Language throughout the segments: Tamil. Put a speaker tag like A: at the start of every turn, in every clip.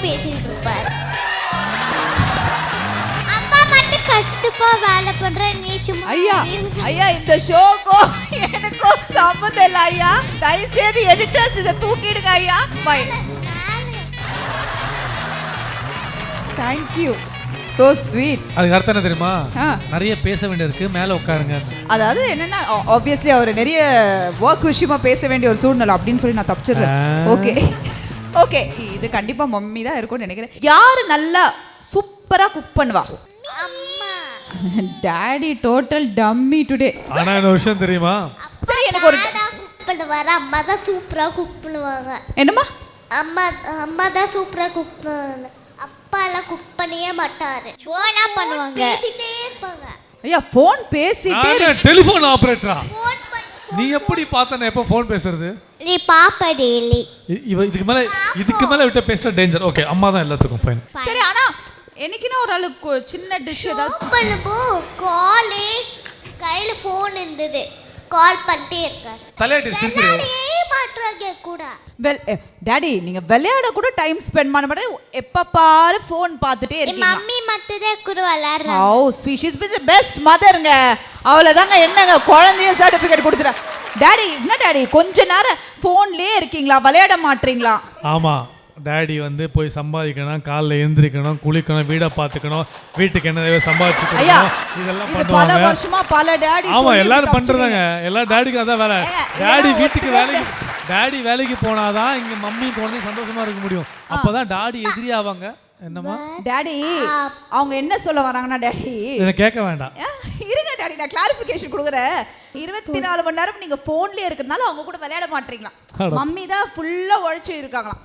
A: பேசிட்டு இருப்பாரு. அம்மா மட்டும் கஷ்டப்பா வேலை பண்ற, நீ சும்மா.
B: ஐயா இந்த ஷோக்கோ எனக்கோ சம்மந்தம் இல்லை ஐயா. தயவு செய்து எடிட்டர்ஸ் இதை தூக்கிடுங்க ஐயா. பை. தேங்க்யூ. So sweet.
C: அதுக்கு அர்த்தம் என்ன தெரியுமா? நிறைய பேச வேண்டியிருக்கு, மேலே உட்காருங்க.
B: அதாவது என்னன்னா ஆப்வியஸ்லி அவர் நிறைய ஒர்க் விஷயமா பேச வேண்டிய ஒரு சூழ்நிலை அப்படின்னு சொல்லி நான் தப்பிச்சிடுறேன். ஓகே ஓகே, இது கண்டிப்பா மம்மி தான் இருக்கும்னு நினைக்கிறேன். யாரு நல்லா சூப்பரா குக் பண்ணுவா?
A: அம்மா.
B: Daddy total dummy today.
C: ஆனா இந்த விஷயம் தெரியுமா?
B: சரி, எனக்கு ஒரு
A: குக் பண்ணுவாரு, அம்மா தான் சூப்பரா குக் பண்ணுவாங்க.
B: என்னம்மா?
A: அம்மா தான் சூப்பரா குக் பண்ணுவாங்க. அப்பாலாம் குக் பண்ணவே மாட்டாரு, சோனா பண்ணுவாங்க, பேசிட்டே இருப்பாங்க.
B: ஐயா ஃபோன் பேசிட்டே
C: டெலிபோன் ஆபரேட்டரா?
A: ஃபோன் பண்ணி
C: நீ எப்படி பார்த்தன எப்போ ஃபோன் பேசுறது?
A: நீ பாப்பா டெய்லி.
C: இதுக்கு மேல விட்டு பேச டேஞ்சர். ஓகே, அம்மா தான் எல்லாத்துக்கும் ஃபைன்.
B: சரி, ஆனா என்னைக்குனா ஒரு ஆளு சின்ன டிஷ் ஏதாவது
A: பண்ணுபோ காலே கையில ஃபோன் இருந்தது, கால் பண்ணிட்டே இருக்காரு.
C: தலையாட்டி சிரிச்சிரு.
A: மாட்றாங்க கூட.
B: டாடி நீங்க விளையாட கூட டைம் ஸ்பெண்ட் பண்ண மாட்டே, எப்ப பாரு ஃபோன் பார்த்துட்டே இருக்கீங்க.
A: மம்மி மட்டும் கூட விளையாடுறாங்க.
B: Oh sweet, she is the best மதர்ங்க. அவ்வளவுதாங்க, என்னங்க குழந்தைய சர்டிபிகேட் கொடுத்துறா. டாடி என்ன டாடி கொஞ்ச நேரம் ஃபோன்லயே இருக்கீங்களா, விளையாட மாட்டீங்களா?
C: ஆமா, டாடி வந்து போய் சம்பாதிக்கணும், காலைல எழுந்திரிக்கணும், குளிக்கணும், வீடை பார்த்துக்கணும், வீட்டுக்கு என்ன தேவை சம்பாதிச்சுக்கணும், இதெல்லாம் பண்ணுவாங்க.
B: பல வருஷமா பல டாடி.
C: ஆமா, எல்லாரும் பண்றதாங்க. எல்லா டாடிக்கும் அதான் வேலை. டாடி வீட்டுக்கு வேலைக்கு போனாதான் இங்க மம்மி குழந்தை சந்தோஷமா இருக்க முடியும். அப்பதான் டாடி எதிரி ஆவாங்க. என்னம்மா
B: டாடி அவங்க என்ன சொல்ல வராங்கன்னா, டாடி
C: எனக்கு கேட்க வேண்டாம்,
B: இருங்க டாடி நான் கிளாரிஃபிகேஷன் கொடுக்குறேன். 24 மணி நேரம் நீங்க போன்லயே இருக்கிறதுனால அவங்க கூட விளையாட மாட்டீங்களா? மம்மி தான் ஃபுல்லா உழைச்சு இருக்காங்களாம்.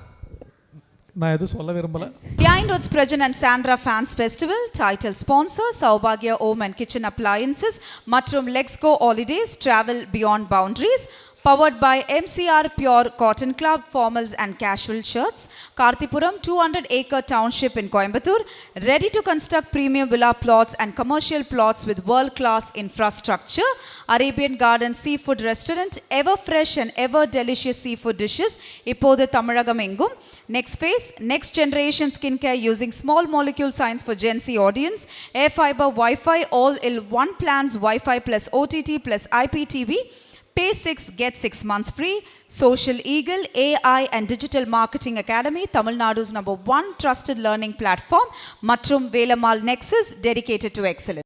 C: நான் எதுவும் சொல்ல விரும்பல.
B: Behind Woods Prajan and Sandra Fans Festival, title sponsor Saubhagya Home and Kitchen Appliances மற்றும் Let's Go Holidays, Travel Beyond Boundaries. Powered by MCR Pure Cotton Club, formals and casual shirts. Karthipuram 200-acre township in Coimbatore, ready to construct premium villa plots and commercial plots with world-class infrastructure. Arabian Garden Seafood Restaurant, ever fresh and ever delicious seafood dishes. இப்போது தமிழகம் எங்கும். Next phase, next generation skincare using small molecule science for Gen Z audience. Air fiber Wi-Fi, all in one plans, Wi-Fi plus OTT plus IPTV. Pay 6, get 6 months free. Social Eagle, AI and Digital Marketing Academy, Tamil Nadu's #1 trusted learning platform. மற்றும் Velammal Nexus, dedicated to excellence.